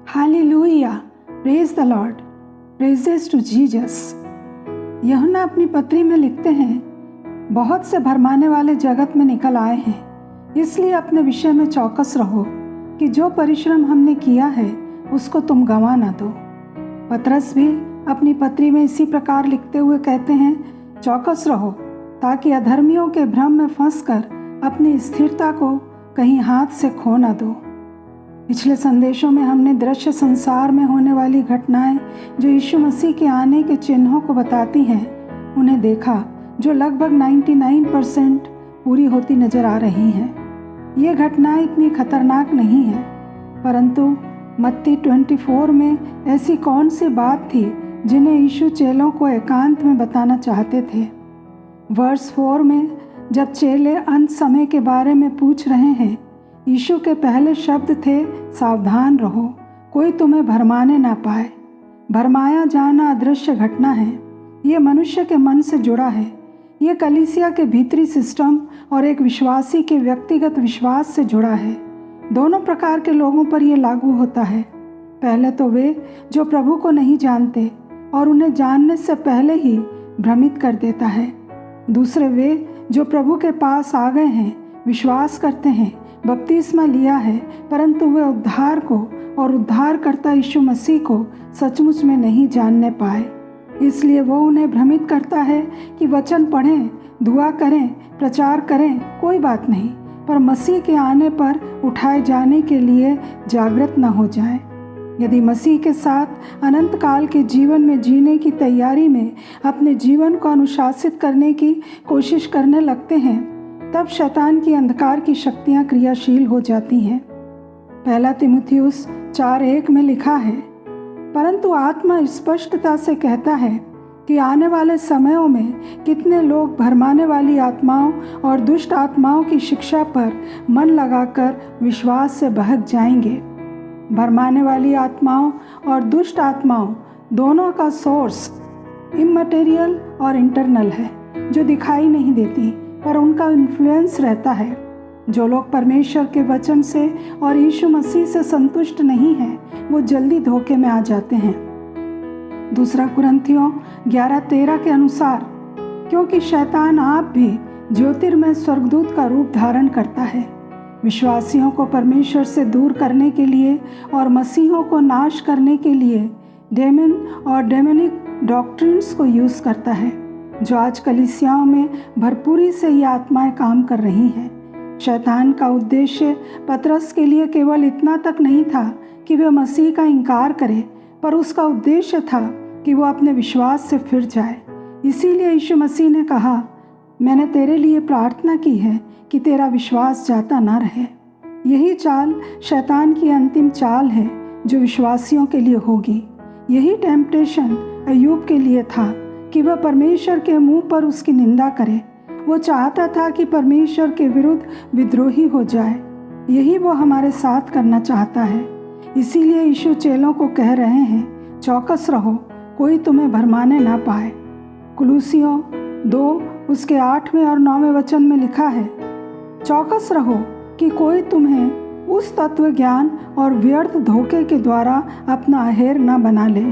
Hallelujah, praise the Lord, praises to Jesus. Yuhanna अपनी पत्री में लिखते हैं, बहुत से भरमाने वाले जगत में निकल आए हैं, इसलिए अपने विषय में चौकस रहो कि जो परिश्रम हमने किया है उसको तुम गंवा न दो। पतरस भी अपनी पत्री में इसी प्रकार लिखते हुए कहते हैं, चौकस रहो ताकि अधर्मियों के भ्रम में फंसकर अपनी स्थिरता को कहीं हाथ से खो न दो। पिछले संदेशों में हमने दृश्य संसार में होने वाली घटनाएं जो यीशु मसीह के आने के चिन्हों को बताती हैं, उन्हें देखा, जो लगभग 99% पूरी होती नजर आ रही हैं। ये घटनाएं इतनी खतरनाक नहीं हैं, परंतु मत्ती 24 में ऐसी कौन सी बात थी जिन्हें यीशु चेलों को एकांत में बताना चाहते थे। वर्स 4 में जब चेले अंत समय के बारे में पूछ रहे हैं, यीशु के पहले शब्द थे, सावधान रहो, कोई तुम्हें भरमाने ना पाए। भरमाया जाना अदृश्य घटना है। ये मनुष्य के मन से जुड़ा है। ये कलीसिया के भीतरी सिस्टम और एक विश्वासी के व्यक्तिगत विश्वास से जुड़ा है। दोनों प्रकार के लोगों पर यह लागू होता है। पहले तो वे जो प्रभु को नहीं जानते और उन्हें जानने से पहले ही भ्रमित कर देता है। दूसरे वे जो प्रभु के पास आ गए हैं, विश्वास करते हैं, बपतिस्मा लिया है, परंतु वे उद्धार को और उद्धारकर्ता यीशु मसीह को सचमुच में नहीं जानने पाए। इसलिए वो उन्हें भ्रमित करता है कि वचन पढ़ें, दुआ करें, प्रचार करें, कोई बात नहीं, पर मसीह के आने पर उठाए जाने के लिए जागृत न हो जाएं। यदि मसीह के साथ अनंत काल के जीवन में जीने की तैयारी में अपने जीवन को अनुशासित करने की कोशिश करने लगते हैं, तब शैतान की अंधकार की शक्तियां क्रियाशील हो जाती हैं। पहला तीमुथियुस 4:1 में लिखा है, परंतु आत्मा स्पष्टता से कहता है कि आने वाले समयों में कितने लोग भरमाने वाली आत्माओं और दुष्ट आत्माओं की शिक्षा पर मन लगाकर विश्वास से बहक जाएंगे। भरमाने वाली आत्माओं और दुष्ट आत्माओं दोनों का सोर्स इममटेरियल और इंटरनल है, जो दिखाई नहीं देती, पर उनका इन्फ्लुएंस रहता है। जो लोग परमेश्वर के वचन से और यीशु मसीह से संतुष्ट नहीं हैं, वो जल्दी धोखे में आ जाते हैं। दूसरा कुरिन्थियों 11:13 के अनुसार, क्योंकि शैतान आप भी ज्योतिर्मय स्वर्गदूत का रूप धारण करता है, विश्वासियों को परमेश्वर से दूर करने के लिए और मसीहों को नाश करने के लिए डेमन और डेमोनिक डॉक्ट्रिन्स को यूज़ करता है, जो आज कलीसियाओं में भरपूरी से ये आत्माएं काम कर रही हैं। शैतान का उद्देश्य पतरस के लिए केवल इतना तक नहीं था कि वे मसीह का इनकार करे, पर उसका उद्देश्य था कि वो अपने विश्वास से फिर जाए। इसीलिए यीशु मसीह ने कहा, मैंने तेरे लिए प्रार्थना की है कि तेरा विश्वास जाता ना रहे। यही चाल शैतान की अंतिम चाल है जो विश्वासियों के लिए होगी। यही टेम्पटेशन अय्यूब के लिए था कि वह परमेश्वर के मुंह पर उसकी निंदा करे। वो चाहता था कि परमेश्वर के विरुद्ध विद्रोही हो जाए। यही वो हमारे साथ करना चाहता है। इसीलिए यीशु चेलों को कह रहे हैं, चौकस रहो, कोई तुम्हें भरमाने ना पाए। कुलुसियों 2 उसके 8वें और 9वें वचन में लिखा है, चौकस रहो कि कोई तुम्हें उस तत्व ज्ञान और व्यर्थ धोखे के द्वारा अपना अहेर न बना ले,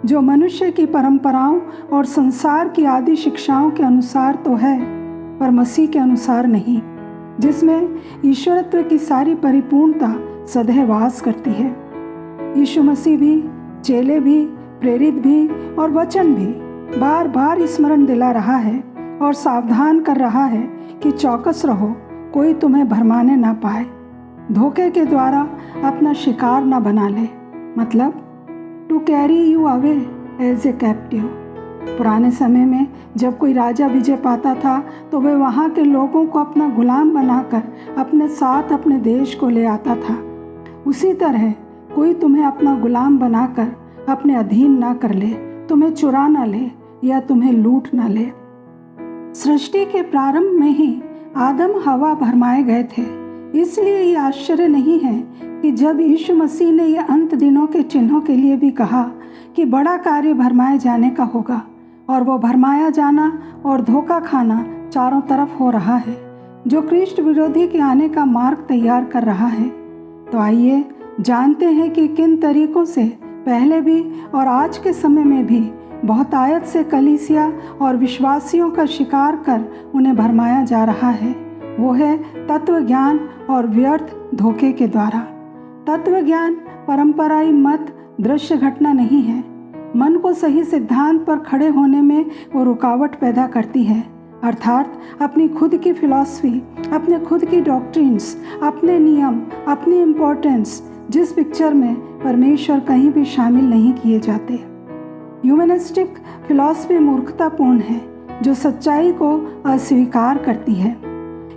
जो मनुष्य की परंपराओं और संसार की आदि शिक्षाओं के अनुसार तो है, पर मसीह के अनुसार नहीं, जिसमें ईश्वरत्व की सारी परिपूर्णता सदैव वास करती है। यीशु मसीह भी, चेले भी, प्रेरित भी और वचन भी बार बार स्मरण दिला रहा है और सावधान कर रहा है कि चौकस रहो, कोई तुम्हें भरमाने ना पाए, धोखे के द्वारा अपना शिकार ना बना ले, मतलब to carry you away as a captive. पुराने समय में जब कोई राजा विजय पाता था तो वे वहाँ के लोगों को अपना गुलाम बनाकर अपने साथ अपने देश को ले आता था। उसी तरह कोई तुम्हें अपना गुलाम बनाकर अपने अधीन ना कर ले, तुम्हें चुरा ना ले या तुम्हें लूट ना ले। सृष्टि के प्रारंभ में ही आदम हवा भरमाए गए थे। इसलिए ये आश्चर्य नहीं है कि जब यीशु मसीह ने ये अंत दिनों के चिन्हों के लिए भी कहा कि बड़ा कार्य भरमाए जाने का होगा, और वो भरमाया जाना और धोखा खाना चारों तरफ हो रहा है, जो ख्रीष्ट विरोधी के आने का मार्ग तैयार कर रहा है। तो आइए जानते हैं कि किन तरीकों से पहले भी और आज के समय में भी बहुतायत से कलीसिया और विश्वासियों का शिकार कर उन्हें भरमाया जा रहा है। वो है तत्व ज्ञान और व्यर्थ धोखे के द्वारा। तत्व ज्ञान परंपराई मत दृश्य घटना नहीं है। मन को सही सिद्धांत पर खड़े होने में वो रुकावट पैदा करती है, अर्थात अपनी खुद की फिलॉसफी, अपने खुद की डॉक्ट्रिन्स, अपने नियम, अपनी इम्पोर्टेंस, जिस पिक्चर में परमेश्वर कहीं भी शामिल नहीं किए जाते। ह्यूमनिस्टिक फिलॉसफी मूर्खतापूर्ण है जो सच्चाई को अस्वीकार करती है।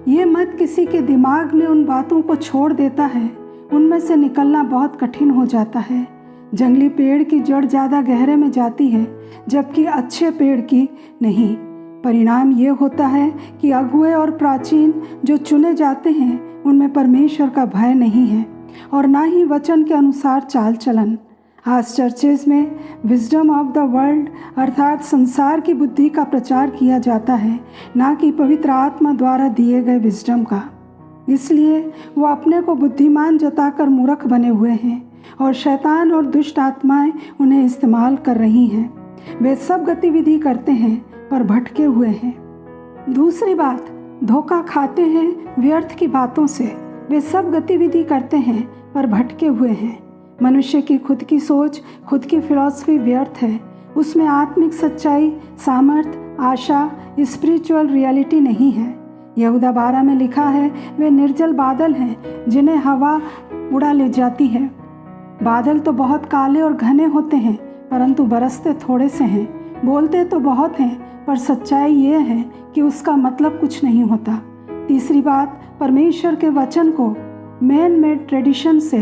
ये मत किसी के दिमाग में उन बातों को छोड़ देता है, उनमें से निकलना बहुत कठिन हो जाता है। जंगली पेड़ की जड़ ज़्यादा गहरे में जाती है जबकि अच्छे पेड़ की नहीं। परिणाम ये होता है कि अगुए और प्राचीन जो चुने जाते हैं उनमें परमेश्वर का भय नहीं है और ना ही वचन के अनुसार चाल चलन। आज चर्चेज में विजडम ऑफ द वर्ल्ड अर्थात संसार की बुद्धि का प्रचार किया जाता है, ना कि पवित्र आत्मा द्वारा दिए गए विजडम का। इसलिए वो अपने को बुद्धिमान जताकर मूर्ख बने हुए हैं और शैतान और दुष्ट आत्माएं उन्हें इस्तेमाल कर रही हैं। वे सब गतिविधि करते हैं पर भटके हुए हैं। दूसरी बात, धोखा खाते हैं व्यर्थ की बातों से। वे सब गतिविधि करते हैं पर भटके हुए हैं। मनुष्य की खुद की सोच, खुद की फिलॉसफी व्यर्थ है। उसमें आत्मिक सच्चाई, सामर्थ्य, आशा, स्पिरिचुअल रियलिटी नहीं है। यहूदा 12 में लिखा है, वे निर्जल बादल हैं जिन्हें हवा उड़ा ले जाती है। बादल तो बहुत काले और घने होते हैं परंतु बरसते थोड़े से हैं। बोलते तो बहुत हैं पर सच्चाई ये है कि उसका मतलब कुछ नहीं होता। तीसरी बात, परमेश्वर के वचन को मैन मेड ट्रेडिशन से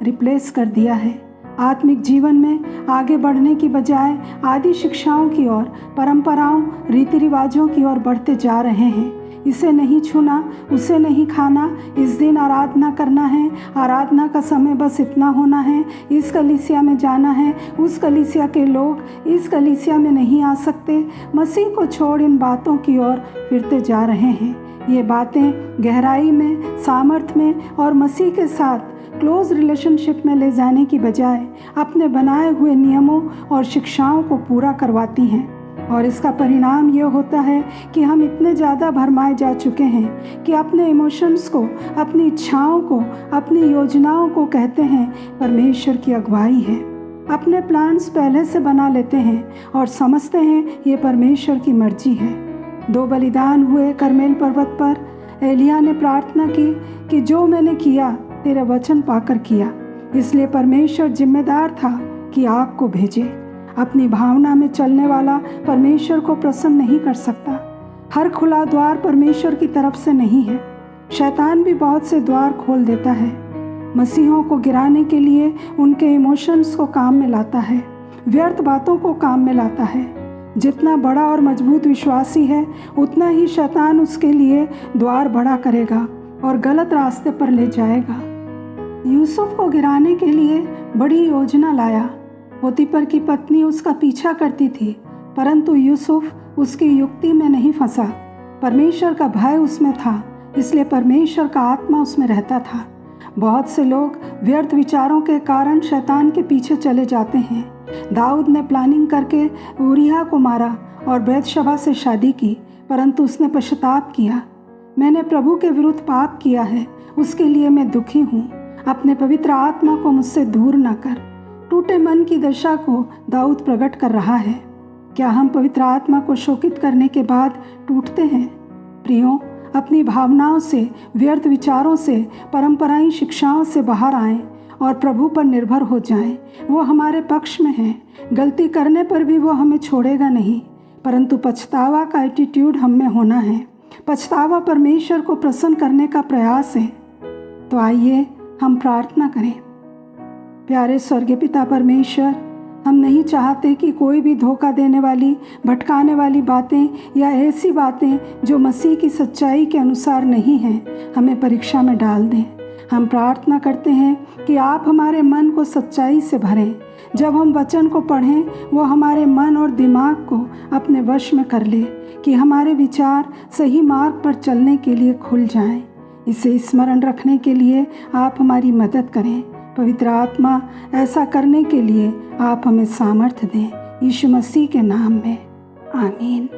रिप्लेस कर दिया है। आत्मिक जीवन में आगे बढ़ने की बजाय आदि शिक्षाओं की ओर, परंपराओं, रीति रिवाजों की ओर बढ़ते जा रहे हैं। इसे नहीं छूना, उसे नहीं खाना, इस दिन आराधना करना है, आराधना का समय बस इतना होना है, इस कलीसिया में जाना है, उस कलीसिया के लोग इस कलीसिया में नहीं आ सकते। मसीह को छोड़ इन बातों की ओर फिरते जा रहे हैं। ये बातें गहराई में, सामर्थ्य में और मसीह के साथ क्लोज रिलेशनशिप में ले जाने की बजाय अपने बनाए हुए नियमों और शिक्षाओं को पूरा करवाती हैं। और इसका परिणाम ये होता है कि हम इतने ज़्यादा भरमाए जा चुके हैं कि अपने इमोशंस को, अपनी इच्छाओं को, अपनी योजनाओं को कहते हैं परमेश्वर की अगुवाई है। अपने प्लान्स पहले से बना लेते हैं और समझते हैं ये परमेश्वर की मर्जी है। 2 बलिदान हुए करमेल पर्वत पर। एलिया ने प्रार्थना की कि जो मैंने किया तेरे वचन पाकर किया। इसलिए परमेश्वर जिम्मेदार था कि आग को भेजे। अपनी भावना में चलने वाला परमेश्वर को प्रसन्न नहीं कर सकता। हर खुला द्वार परमेश्वर की तरफ से नहीं है। शैतान भी बहुत से द्वार खोल देता है। मसीहों को गिराने के लिए उनके इमोशंस को काम में लाता है, व्यर्थ बातों को काम में लाता है। जितना बड़ा और मजबूत विश्वासी है उतना ही शैतान उसके लिए द्वार बड़ा करेगा और गलत रास्ते पर ले जाएगा। यूसुफ को गिराने के लिए बड़ी योजना लाया। पोतीफर की पत्नी उसका पीछा करती थी परंतु यूसुफ उसकी युक्ति में नहीं फंसा। परमेश्वर का भय उसमें था, इसलिए परमेश्वर का आत्मा उसमें रहता था। बहुत से लोग व्यर्थ विचारों के कारण शैतान के पीछे चले जाते हैं। दाऊद ने प्लानिंग करके ऊरिया को मारा और बैतशबा से शादी की परंतु उसने पश्चाताप किया। मैंने प्रभु के विरुद्ध पाप किया है, उसके लिए मैं दुखी हूँ। अपने पवित्र आत्मा को मुझसे दूर न कर। टूटे मन की दशा को दाऊद प्रकट कर रहा है। क्या हम पवित्र आत्मा को शोकित करने के बाद टूटते हैं? प्रियो, अपनी भावनाओं से, व्यर्थ विचारों से, परंपराई शिक्षाओं से बाहर आएं और प्रभु पर निर्भर हो जाएं। वो हमारे पक्ष में है। गलती करने पर भी वो हमें छोड़ेगा नहीं, परंतु पछतावा का एटीट्यूड हम में होना है। पछतावा परमेश्वर को प्रसन्न करने का प्रयास है। तो आइए हम प्रार्थना करें। प्यारे स्वर्गीय पिता परमेश्वर, हम नहीं चाहते कि कोई भी धोखा देने वाली, भटकाने वाली बातें या ऐसी बातें जो मसीह की सच्चाई के अनुसार नहीं हैं, हमें परीक्षा में डाल दें। हम प्रार्थना करते हैं कि आप हमारे मन को सच्चाई से भरें। जब हम वचन को पढ़ें, वो हमारे मन और दिमाग को अपने वश में कर ले कि हमारे विचार सही मार्ग पर चलने के लिए खुल जाएं। इसे स्मरण रखने के लिए आप हमारी मदद करें। पवित्र आत्मा, ऐसा करने के लिए आप हमें सामर्थ्य दें। यीशु मसीह के नाम में, आमीन।